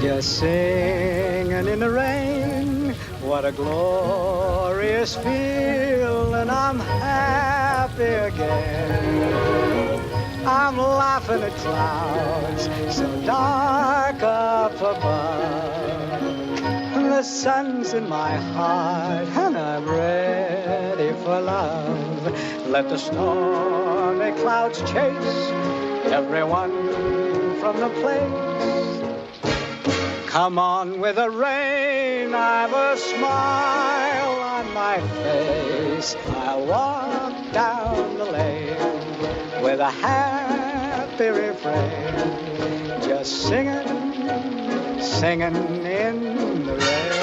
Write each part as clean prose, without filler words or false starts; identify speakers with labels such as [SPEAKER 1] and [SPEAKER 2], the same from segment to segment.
[SPEAKER 1] Just singing in the rain, what a glorious feeling. I'm happy again. I'm laughing at clouds so dark up above. The sun's in my heart and I'm ready for love. Let the stormy clouds chase everyone from the place. Come on with the rain, I've a smile on my face. I'll walk down the lane with a happy refrain, just singing, singing in the rain.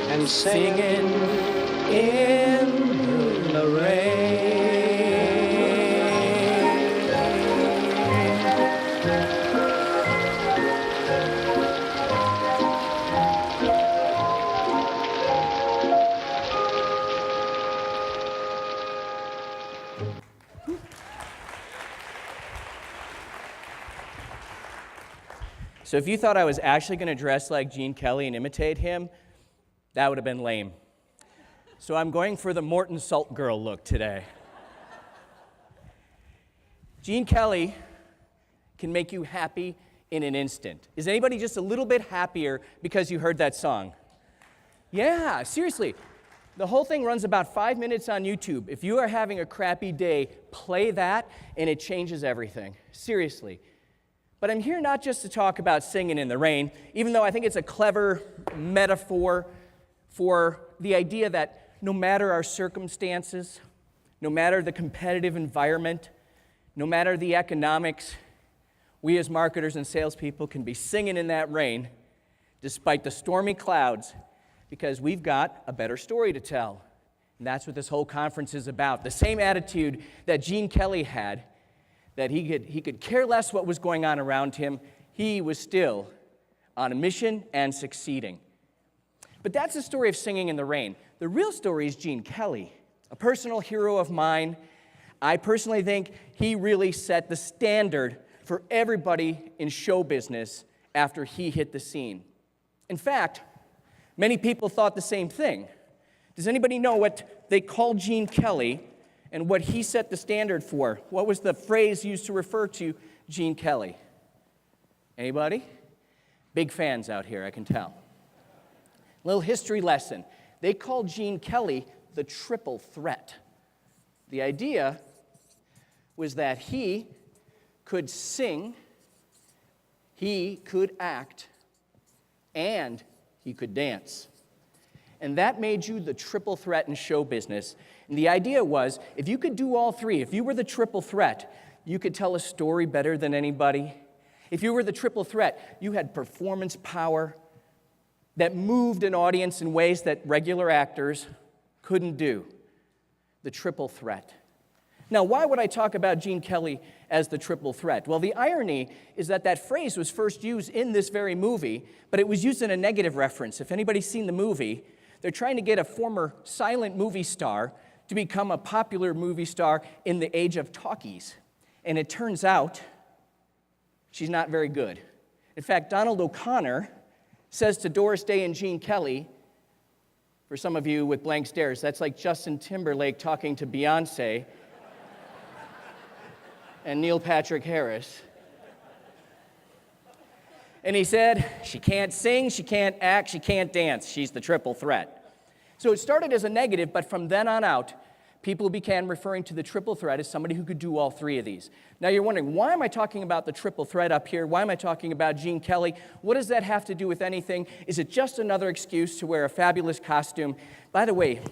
[SPEAKER 1] And singing in the rain.
[SPEAKER 2] So if you thought I was actually going to dress like Gene Kelly and imitate him, that would have been lame. So I'm going for the Morton Salt Girl look today. Gene Kelly can make you happy in an instant. Is anybody just a little bit happier because you heard that song? Yeah, seriously. The whole thing runs about 5 minutes on YouTube. If you are having a crappy day, play that and it changes everything. Seriously. But I'm here not just to talk about singing in the rain, even though I think it's a clever metaphor for the idea that no matter our circumstances, no matter the competitive environment, no matter the economics, we as marketers and salespeople can be singing in that rain despite the stormy clouds because we've got a better story to tell. And that's what this whole conference is about. The same attitude that Gene Kelly had, that he could care less what was going on around him. He was still on a mission and succeeding. But that's the story of singing in the rain. The real story is Gene Kelly, a personal hero of mine. I personally think he really set the standard for everybody in show business after he hit the scene. In fact, many people thought the same thing. Does anybody know what they called Gene Kelly and what he set the standard for? What was the phrase used to refer to Gene Kelly? Anybody? Big fans out here, I can tell. Little history lesson. They called Gene Kelly the triple threat. The idea was that he could sing, he could act, and he could dance. And that made you the triple threat in show business. And the idea was, if you could do all three, if you were the triple threat, you could tell a story better than anybody. If you were the triple threat, you had performance power that moved an audience in ways that regular actors couldn't do. The triple threat. Now, why would I talk about Gene Kelly as the triple threat? Well, the irony is that that phrase was first used in this very movie, but it was used in a negative reference. If anybody's seen the movie, they're trying to get a former silent movie star to become a popular movie star in the age of talkies. And it turns out she's not very good. In fact, Donald O'Connor says to Doris Day and Gene Kelly, for some of you with blank stares, that's like Justin Timberlake talking to Beyonce and Neil Patrick Harris. And he said, she can't sing, she can't act, she can't dance. She's the triple threat. So it started as a negative, but from then on out, people began referring to the triple threat as somebody who could do all three of these. Now you're wondering, why am I talking about the triple threat up here? Why am I talking about Gene Kelly? What does that have to do with anything? Is it just another excuse to wear a fabulous costume? By the way,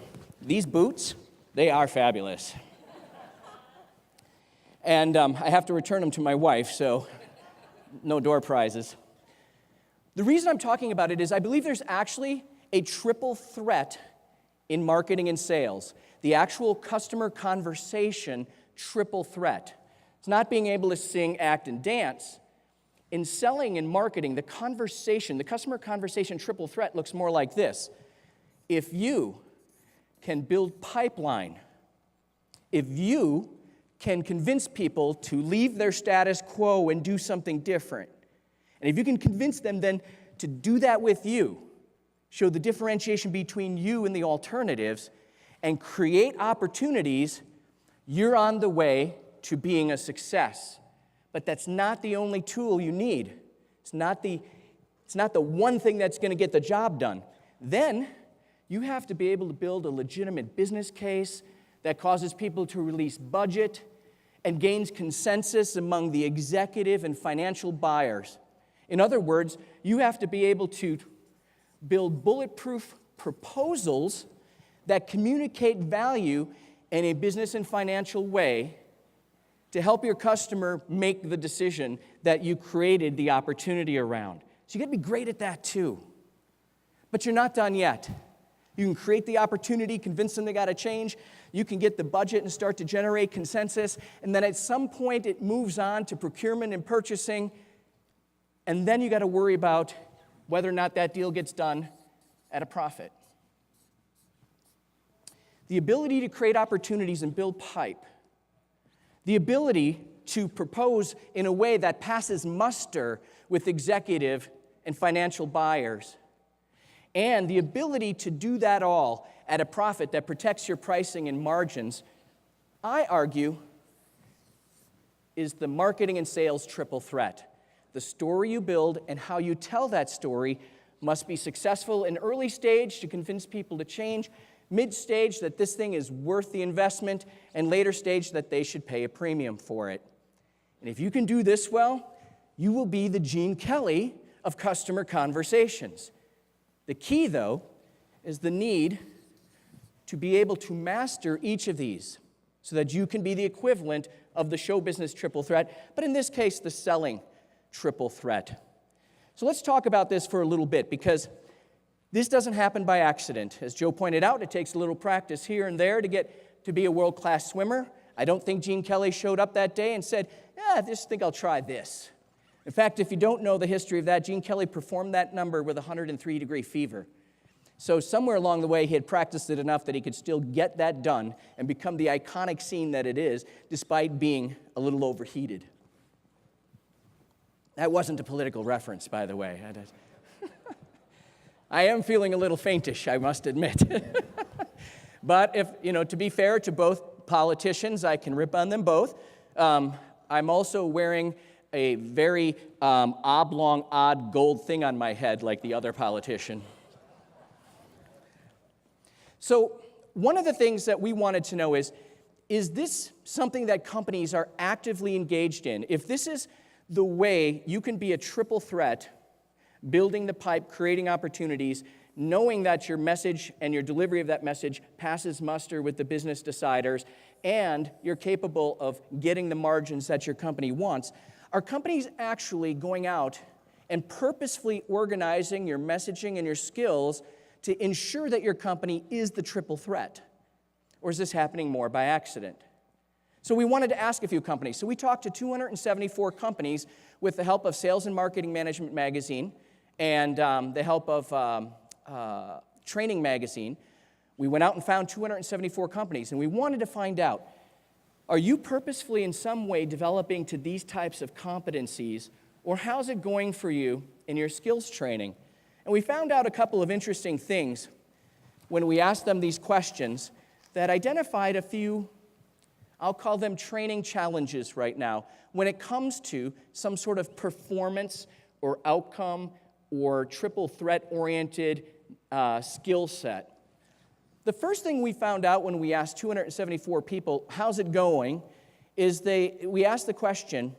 [SPEAKER 2] these boots, they are fabulous. And I have to return them to my wife, so no door prizes. The reason I'm talking about it is I believe there's actually a triple threat in marketing and sales, the actual customer conversation triple threat. It's not being able to sing, act, and dance. In selling and marketing, the customer conversation triple threat looks more like this. If you can build pipeline, if you can convince people to leave their status quo and do something different, and if you can convince them then to do that with you, show the differentiation between you and the alternatives, and create opportunities, you're on the way to being a success. But that's not the only tool you need. It's not the one thing that's going to get the job done. Then you have to be able to build a legitimate business case that causes people to release budget and gains consensus among the executive and financial buyers. In other words, you have to be able to build bulletproof proposals that communicate value in a business and financial way to help your customer make the decision that you created the opportunity around. So you got to be great at that too. But you're not done yet. You can create the opportunity, convince them they got to change. You can get the budget and start to generate consensus. And then at some point it moves on to procurement and purchasing. And then you got to worry about whether or not that deal gets done at a profit. The ability to create opportunities and build pipe. The ability to propose in a way that passes muster with executive and financial buyers. And the ability to do that all at a profit that protects your pricing and margins, I argue, is the marketing and sales triple threat. The story you build and how you tell that story must be successful in early stage to convince people to change, mid-stage that this thing is worth the investment, and later stage that they should pay a premium for it. And if you can do this well, you will be the Gene Kelly of customer conversations. The key, though, is the need to be able to master each of these so that you can be the equivalent of the show business triple threat, but in this case, the selling triple threat. So let's talk about this for a little bit, because this doesn't happen by accident. As Joe pointed out, it takes a little practice here and there to get to be a world-class swimmer. I don't think Gene Kelly showed up that day and said, I just think I'll try this. In fact, if you don't know the history of that, Gene Kelly performed that number with 103-degree fever. So somewhere along the way, he had practiced it enough that he could still get that done and become the iconic scene that it is, despite being a little overheated. That wasn't a political reference, by the way. I am feeling a little faintish, I must admit. But to be fair to both politicians, I can rip on them both. I'm also wearing a very oblong, odd gold thing on my head like the other politician. So one of the things that we wanted to know is this something that companies are actively engaged in? If this is the way you can be a triple threat, building the pipe, creating opportunities, knowing that your message and your delivery of that message passes muster with the business deciders, and you're capable of getting the margins that your company wants, are companies actually going out and purposefully organizing your messaging and your skills to ensure that your company is the triple threat? Or is this happening more by accident? So we wanted to ask a few companies. So we talked to 274 companies with the help of Sales and Marketing Management Magazine and the help of Training Magazine. We went out and found 274 companies, and we wanted to find out, are you purposefully in some way developing to these types of competencies, or how's it going for you in your skills training? And we found out a couple of interesting things when we asked them these questions that identified a few, I'll call them training challenges right now, when it comes to some sort of performance or outcome or triple threat-oriented skill set. The first thing we found out when we asked 274 people, how's it going, is we asked the question,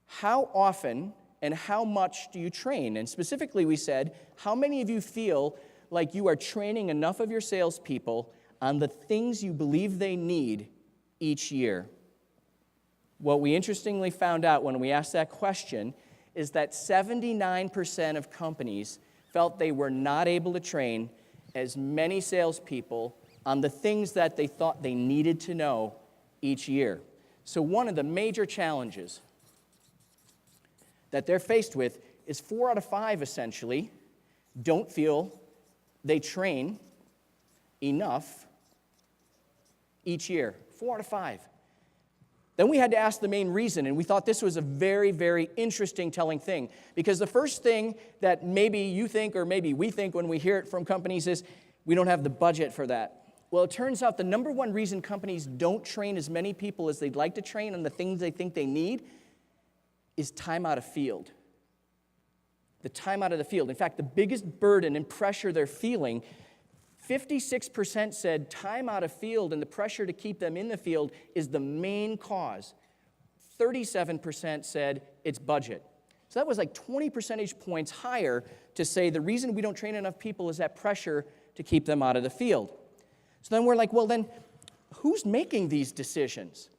[SPEAKER 2] how often and how much do you train? And specifically we said, how many of you feel like you are training enough of your salespeople on the things you believe they need each year? What we interestingly found out when we asked that question is that 79% of companies felt they were not able to train as many salespeople on the things that they thought they needed to know each year. So one of the major challenges that they're faced with is 4 out of 5 essentially don't feel they train enough each year. 4 out of 5. Then we had to ask the main reason, and we thought this was a very, very interesting telling thing. Because the first thing that maybe you think or maybe we think when we hear it from companies is, we don't have the budget for that. Well, it turns out the number one reason companies don't train as many people as they'd like to train on the things they think they need is time out of field. The time out of the field. In fact, the biggest burden and pressure they're feeling, 56% said time out of field and the pressure to keep them in the field is the main cause. 37% said it's budget. So that was like 20 percentage points higher to say the reason we don't train enough people is that pressure to keep them out of the field. So then we're like, well then, who's making these decisions?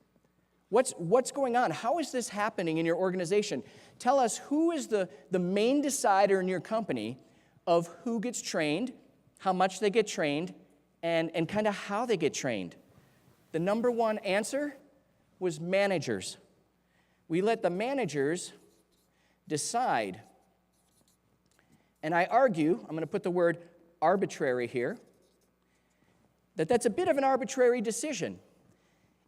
[SPEAKER 2] What's going on? How is this happening in your organization? Tell us, who is the main decider in your company of who gets trained, how much they get trained, and kind of how they get trained? The number one answer was managers. We let the managers decide. And I argue, I'm going to put the word arbitrary here, that's a bit of an arbitrary decision.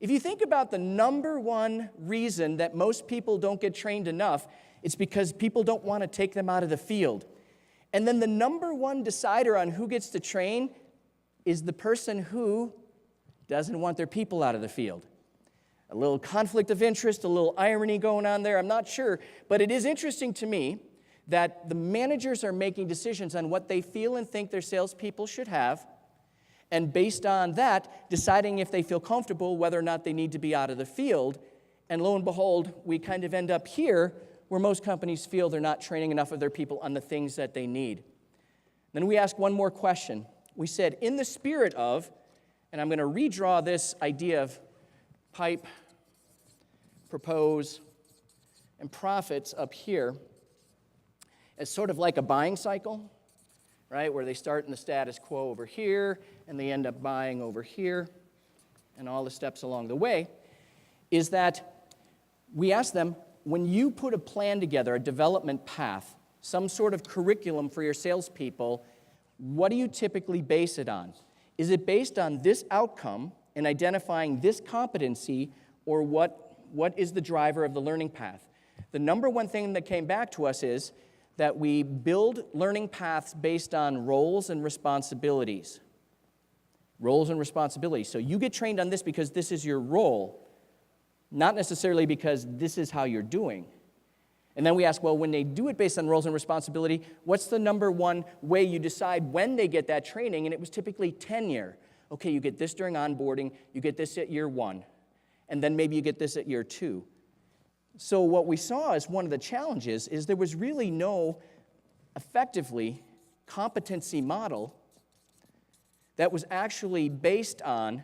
[SPEAKER 2] If you think about the number one reason that most people don't get trained enough, it's because people don't want to take them out of the field. And then the number one decider on who gets to train is the person who doesn't want their people out of the field. A little conflict of interest, a little irony going on there, I'm not sure. But it is interesting to me that the managers are making decisions on what they feel and think their salespeople should have, and based on that, deciding if they feel comfortable whether or not they need to be out of the field. And lo and behold, we kind of end up here where most companies feel they're not training enough of their people on the things that they need. Then we asked one more question. We said, in the spirit of, and I'm going to redraw this idea of pipe, propose, and profits up here as sort of like a buying cycle, right, where they start in the status quo over here, and they end up buying over here, and all the steps along the way, is that we ask them, when you put a plan together, a development path, some sort of curriculum for your salespeople, what do you typically base it on? Is it based on this outcome and identifying this competency, or what is the driver of the learning path? The number one thing that came back to us is that we build learning paths based on roles and responsibilities. Roles and responsibilities. So you get trained on this because this is your role, not necessarily because this is how you're doing. And then we ask, well, when they do it based on roles and responsibility, what's the number one way you decide when they get that training? And it was typically tenure. Okay, you get this during onboarding, you get this at year 1, and then maybe you get this at year 2. So what we saw as one of the challenges is there was really no, effectively, competency model that was actually based on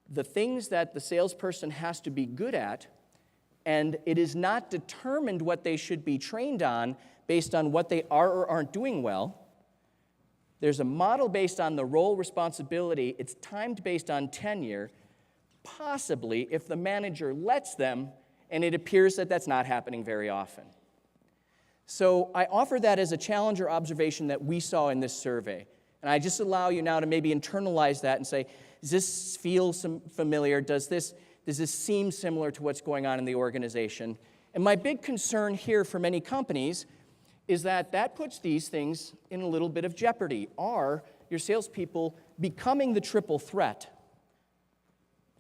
[SPEAKER 2] the things that the salesperson has to be good at, and it is not determined what they should be trained on based on what they are or aren't doing well. There's a model based on the role responsibility. It's timed based on tenure, possibly if the manager lets them, and it appears that that's not happening very often. So I offer that as a challenge or observation that we saw in this survey. And I just allow you now to maybe internalize that and say, does this feel familiar? Does this seem similar to what's going on in the organization? And my big concern here for many companies is that puts these things in a little bit of jeopardy. Are your salespeople becoming the triple threat?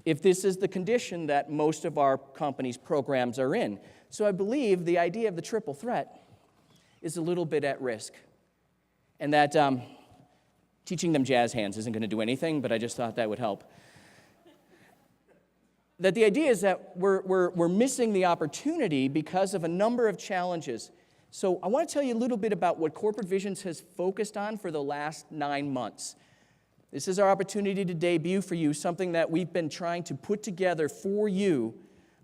[SPEAKER 2] If this is the condition that most of our companies' programs are in. So I believe the idea of the triple threat is a little bit at risk. And that teaching them jazz hands isn't going to do anything, but I just thought that would help. That the idea is that we're missing the opportunity because of a number of challenges. So I want to tell you a little bit about what Corporate Visions has focused on for the last 9 months. This is our opportunity to debut for you something that we've been trying to put together for you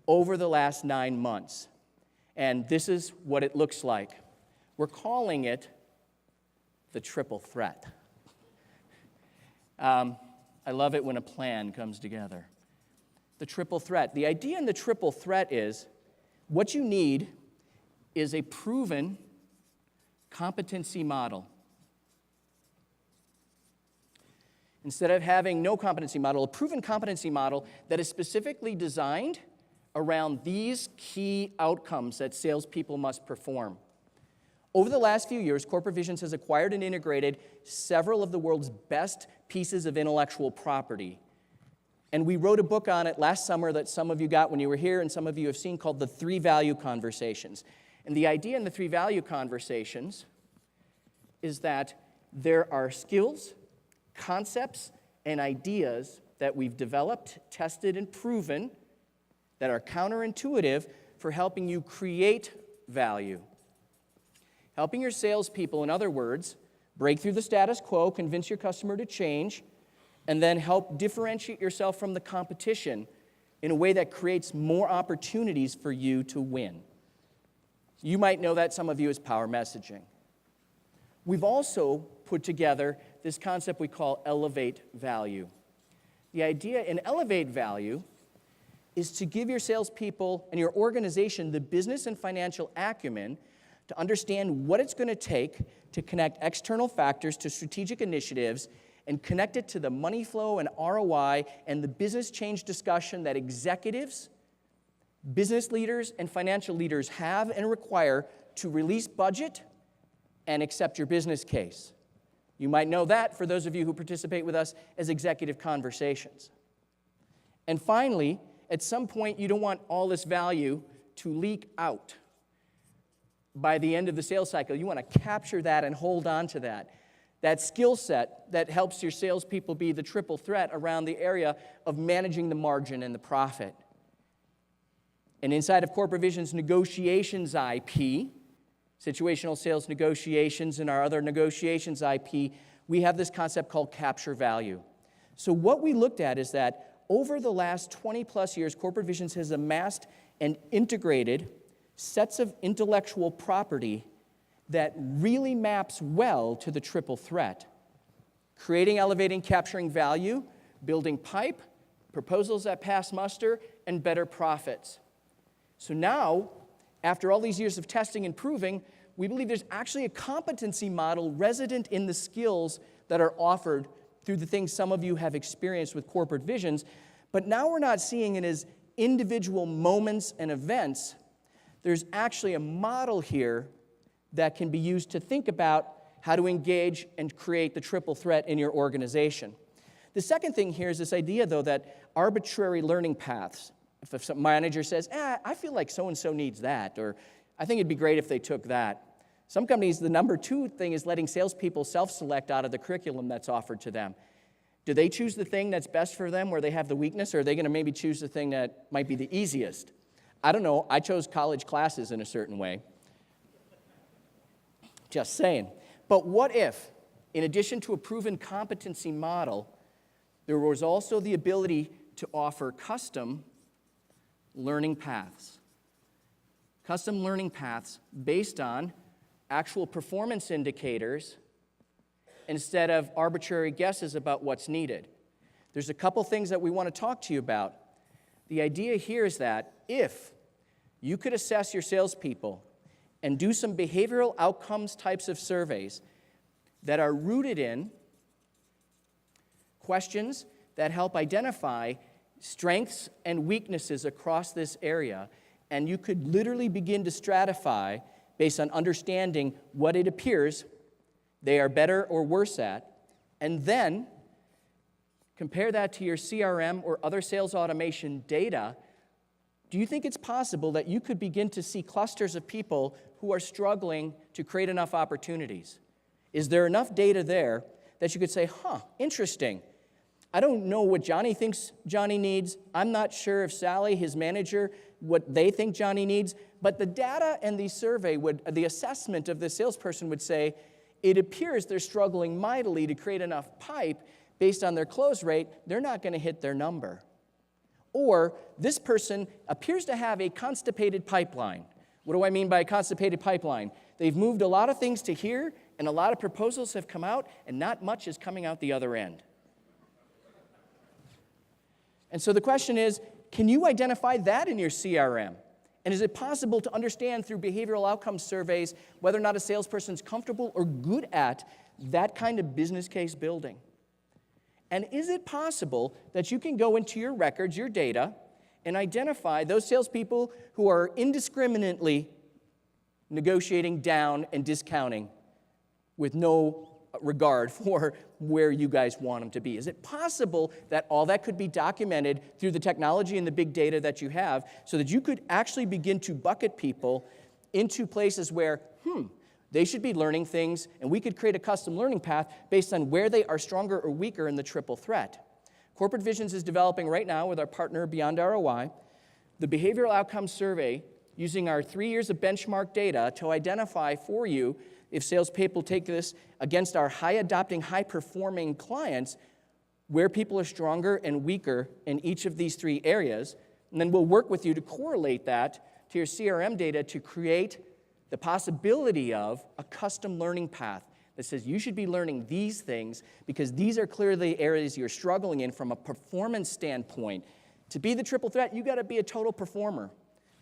[SPEAKER 2] over the last 9 months. And this is what it looks like. We're calling it the triple threat. I love it when a plan comes together. The triple threat. The idea in the triple threat is what you need is a proven competency model. Instead of having no competency model, a proven competency model that is specifically designed around these key outcomes that salespeople must perform. Over the last few years, Corporate Visions has acquired and integrated several of the world's best pieces of intellectual property. And we wrote a book on it last summer that some of you got when you were here and some of you have seen, called The 3 Value Conversations. And the idea in the 3 Value Conversations is that there are skills, concepts, and ideas that we've developed, tested, and proven that are counterintuitive for helping you create value. Helping your salespeople, in other words, break through the status quo, convince your customer to change, and then help differentiate yourself from the competition in a way that creates more opportunities for you to win. You might know that, some of you, as power messaging. We've also put together this concept we call elevate value. The idea in elevate value is to give your salespeople and your organization the business and financial acumen to understand what it's going to take to connect external factors to strategic initiatives and connect it to the money flow and ROI and the business change discussion that executives, business leaders, and financial leaders have and require to release budget and accept your business case. You might know that, for those of you who participate with us, as executive conversations. And finally, at some point, you don't want all this value to leak out. By the end of the sales cycle, you want to capture that and hold on to that skill set that helps your salespeople be the triple threat around the area of managing the margin and the profit. And inside of Corporate Vision's negotiations IP, situational sales negotiations, and our other negotiations IP, we have this concept called capture value. So what we looked at is that over the last 20 plus years, Corporate Visions has amassed and integrated sets of intellectual property that really maps well to the triple threat. Creating, elevating, capturing value, building pipe, proposals that pass muster, and better profits. So now, after all these years of testing and proving, we believe there's actually a competency model resident in the skills that are offered through the things some of you have experienced with Corporate Visions. But now we're not seeing it as individual moments and events. There's actually a model here that can be used to think about how to engage and create the triple threat in your organization. The second thing here is this idea, though, that arbitrary learning paths. If some manager says, I feel like so-and-so needs that, or I think it'd be great if they took that. Some companies, the number 2 thing is letting salespeople self-select out of the curriculum that's offered to them. Do they choose the thing that's best for them where they have the weakness, or are they going to maybe choose the thing that might be the easiest? I don't know. I chose college classes in a certain way. Just saying. But what if, in addition to a proven competency model, there was also the ability to offer custom learning paths? Custom learning paths based on actual performance indicators instead of arbitrary guesses about what's needed. There's a couple things that we want to talk to you about. The idea here is that if you could assess your salespeople and do some behavioral outcomes types of surveys that are rooted in questions that help identify strengths and weaknesses across this area, and you could literally begin to stratify based on understanding what it appears they are better or worse at, and then compare that to your CRM or other sales automation data. Do you think it's possible that you could begin to see clusters of people who are struggling to create enough opportunities? Is there enough data there that you could say, interesting. I don't know what Johnny thinks Johnny needs. I'm not sure if Sally, his manager, what they think Johnny needs. But the data and the survey the assessment of the salesperson would say, it appears they're struggling mightily to create enough pipe based on their close rate. They're not going to hit their number. Or this person appears to have a constipated pipeline. What do I mean by a constipated pipeline? They've moved a lot of things to here, and a lot of proposals have come out, and not much is coming out the other end. And so the question is, can you identify that in your CRM? And is it possible to understand through behavioral outcome surveys whether or not a salesperson is comfortable or good at that kind of business case building? And is it possible that you can go into your records, your data, and identify those salespeople who are indiscriminately negotiating down and discounting with no regard for where you guys want them to be? Is it possible that all that could be documented through the technology and the big data that you have so that you could actually begin to bucket people into places where, they should be learning things, and we could create a custom learning path based on where they are stronger or weaker in the triple threat? Corporate Visions is developing right now with our partner Beyond ROI the behavioral outcome survey using our 3 years of benchmark data to identify for you, if salespeople take this against our high-adopting, high-performing clients, where people are stronger and weaker in each of these 3 areas. And then we'll work with you to correlate that to your CRM data to create the possibility of a custom learning path that says you should be learning these things because these are clearly areas you're struggling in from a performance standpoint. To be the triple threat, you got to be a total performer.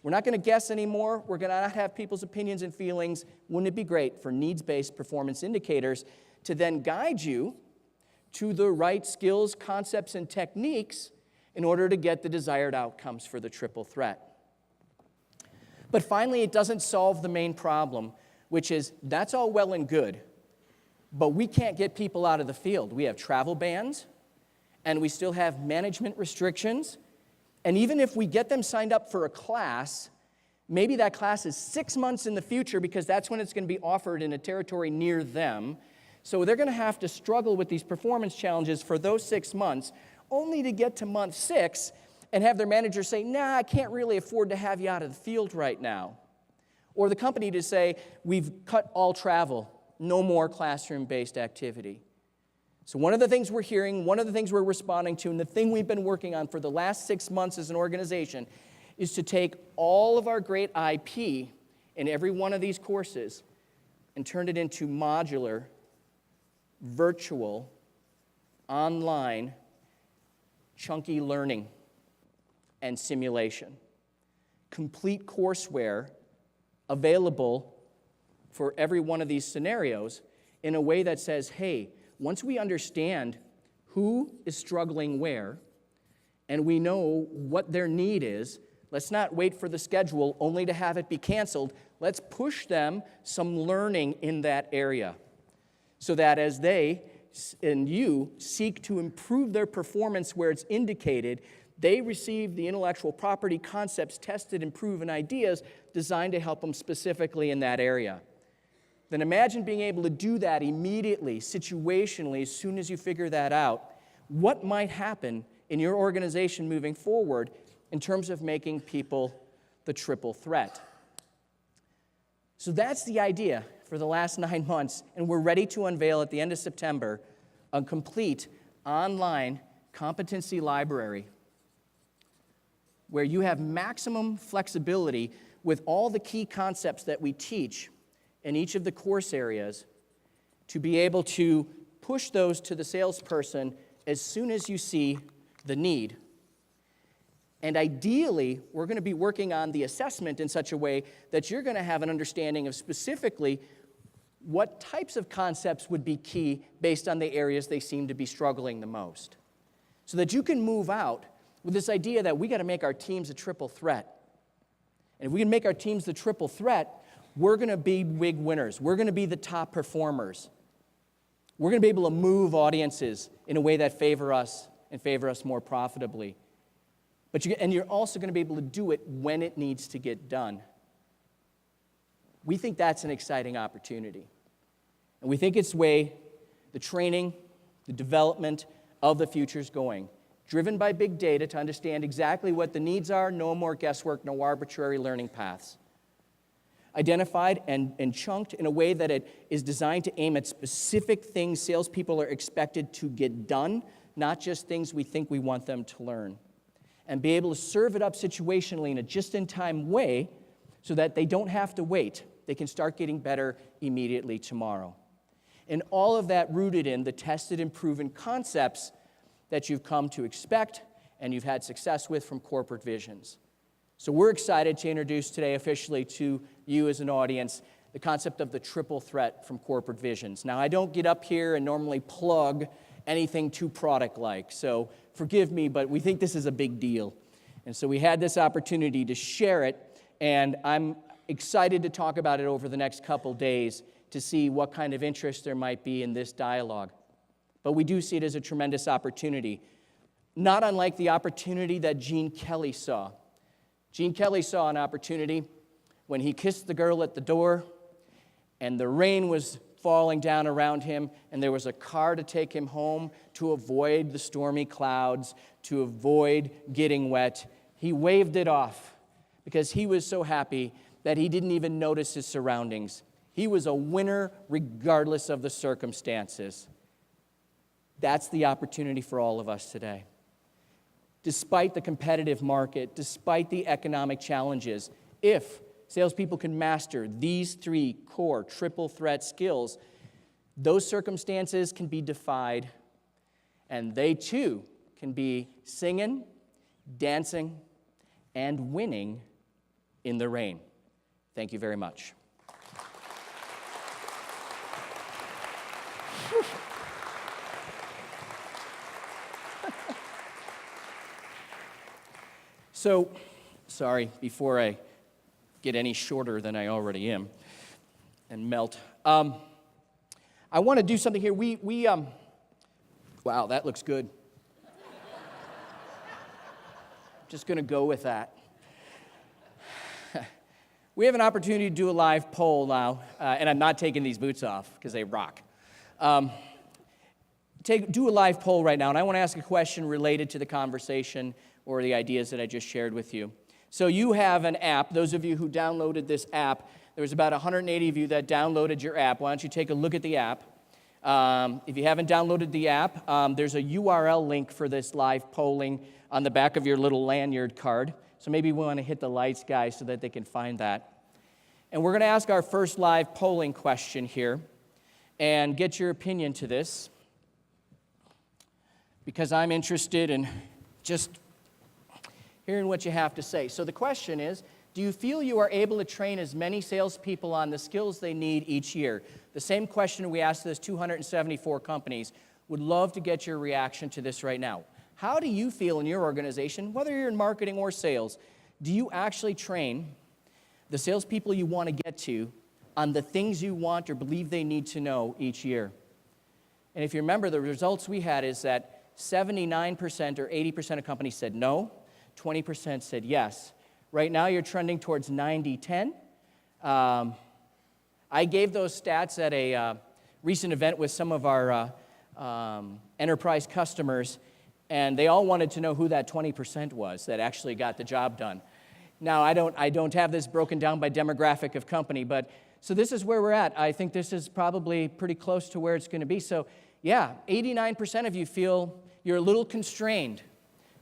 [SPEAKER 2] We're not going to guess anymore. We're going to not have people's opinions and feelings. Wouldn't it be great for needs-based performance indicators to then guide you to the right skills, concepts, and techniques in order to get the desired outcomes for the triple threat? But finally, it doesn't solve the main problem, which is that's all well and good, but we can't get people out of the field. We have travel bans, and we still have management restrictions. And even if we get them signed up for a class, maybe that class is 6 months in the future because that's when it's going to be offered in a territory near them. So they're going to have to struggle with these performance challenges for those 6 months, only to get to month 6 and have their manager say, nah, I can't really afford to have you out of the field right now. Or the company to say, we've cut all travel, no more classroom-based activity. So one of the things we're hearing, one of the things we're responding to, and the thing we've been working on for the last 6 months as an organization is to take all of our great IP in every one of these courses and turn it into modular, virtual, online, chunky learning and simulation. Complete courseware available for every one of these scenarios in a way that says, hey, once we understand who is struggling where, and we know what their need is, let's not wait for the schedule only to have it be canceled. Let's push them some learning in that area so that as they and you seek to improve their performance where it's indicated, they receive the intellectual property concepts, tested and proven ideas designed to help them specifically in that area. Then imagine being able to do that immediately, situationally, as soon as you figure that out. What might happen in your organization moving forward in terms of making people the triple threat? So that's the idea for the last 9 months, and we're ready to unveil at the end of September a complete online competency library where you have maximum flexibility with all the key concepts that we teach in each of the course areas to be able to push those to the salesperson as soon as you see the need. And ideally, we're going to be working on the assessment in such a way that you're going to have an understanding of specifically what types of concepts would be key based on the areas they seem to be struggling the most. So that you can move out with this idea that we got to make our teams a triple threat. And if we can make our teams the triple threat, we're going to be big winners. We're going to be the top performers. We're going to be able to move audiences in a way that favor us and favor us more profitably. And you're also going to be able to do it when it needs to get done. We think that's an exciting opportunity. And we think it's the way the training, the development of the future is going. Driven by big data to understand exactly what the needs are, no more guesswork, no arbitrary learning paths. Identified and chunked in a way that it is designed to aim at specific things salespeople are expected to get done, not just things we think we want them to learn. And be able to serve it up situationally in a just-in-time way so that they don't have to wait. They can start getting better immediately tomorrow. And all of that rooted in the tested and proven concepts that you've come to expect and you've had success with from corporate visions. So we're excited to introduce today officially to you as an audience the concept of the triple threat from corporate visions. Now, I don't get up here and normally plug anything too product-like, so forgive me, but we think this is a big deal. And so we had this opportunity to share it, and I'm excited to talk about it over the next couple days to see what kind of interest there might be in this dialogue. But we do see it as a tremendous opportunity, not unlike the opportunity that Gene Kelly saw. Gene Kelly saw an opportunity when he kissed the girl at the door, and the rain was falling down around him, and there was a car to take him home to avoid the stormy clouds, to avoid getting wet. He waved it off because he was so happy that he didn't even notice his surroundings. He was a winner regardless of the circumstances. That's the opportunity for all of us today. Despite the competitive market, despite the economic challenges, if salespeople can master these three core triple threat skills, those circumstances can be defied, and they too can be singing, dancing, and winning in the rain. Thank you very much. So, sorry, before I get any shorter than I already am and melt, I want to do something here. Wow, that looks good. Just going to go with that. We have an opportunity to do a live poll now, and I'm not taking these boots off because they rock. Do a live poll right now, and I want to ask a question related to the conversation or the ideas that I just shared with you. So you have an app. Those of you who downloaded this app, there was about 180 of you that downloaded your app. Why don't you take a look at the app? If you haven't downloaded the app, there's a URL link for this live polling on the back of your little lanyard card. So maybe we want to hit the lights, guys, so that they can find that. And we're going to ask our first live polling question here and get your opinion to this, because I'm interested in just hearing what you have to say. So the question is, do you feel you are able to train as many salespeople on the skills they need each year? The same question we asked those 274 companies. Would love to get your reaction to this right now. How do you feel in your organization, whether you're in marketing or sales, do you actually train the salespeople you want to get to on the things you want or believe they need to know each year? And if you remember, the results we had is that 79% or 80% of companies said no, 20% said yes. Right now, you're trending towards 90-10. I gave those stats at a recent event with some of our enterprise customers, and they all wanted to know who that 20% was that actually got the job done. Now, I don't have this broken down by demographic of company, but so this is where we're at. I think this is probably pretty close to where it's going to be. So, yeah, 89% of you feel you're a little constrained.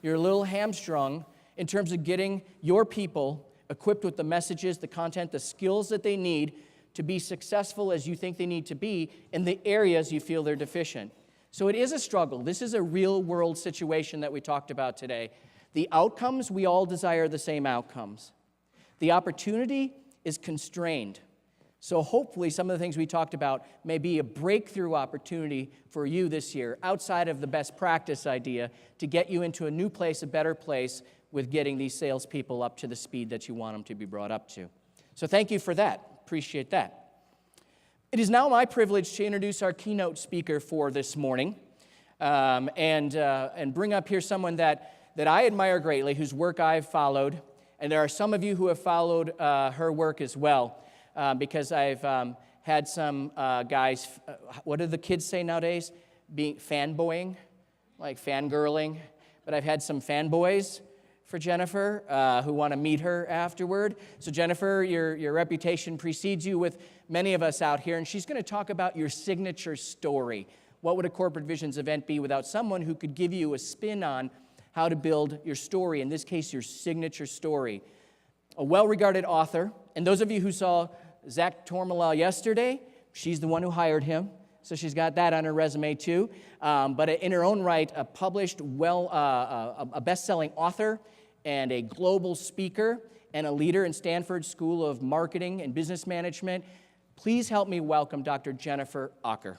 [SPEAKER 2] You're a little hamstrung in terms of getting your people equipped with the messages, the content, the skills that they need to be successful as you think they need to be in the areas you feel they're deficient. So it is a struggle. This is a real-world situation that we talked about today. The outcomes, we all desire the same outcomes. The opportunity is constrained. So hopefully some of the things we talked about may be a breakthrough opportunity for you this year, outside of the best practice idea, to get you into a new place, a better place, with getting these salespeople up to the speed that you want them to be brought up to. So thank you for that. Appreciate that. It is now my privilege to introduce our keynote speaker for this morning, and bring up here someone that I admire greatly, whose work I've followed, and there are some of you who have followed her work as well. Because I've had some guys, what do the kids say nowadays? Being fanboying, like fangirling. But I've had some fanboys for Jennifer who want to meet her afterward. So Jennifer, your reputation precedes you with many of us out here, and she's going to talk about your signature story. What would a Corporate Visions event be without someone who could give you a spin on how to build your story, in this case, your signature story. A well-regarded author, and those of you who saw Zach Tormalal yesterday, she's the one who hired him. so she's got that on her resume too. But in her own right, a published, a best-selling author and a global speaker and a leader in Stanford School of Marketing and Business Management. Please help me welcome Dr. Jennifer Aaker.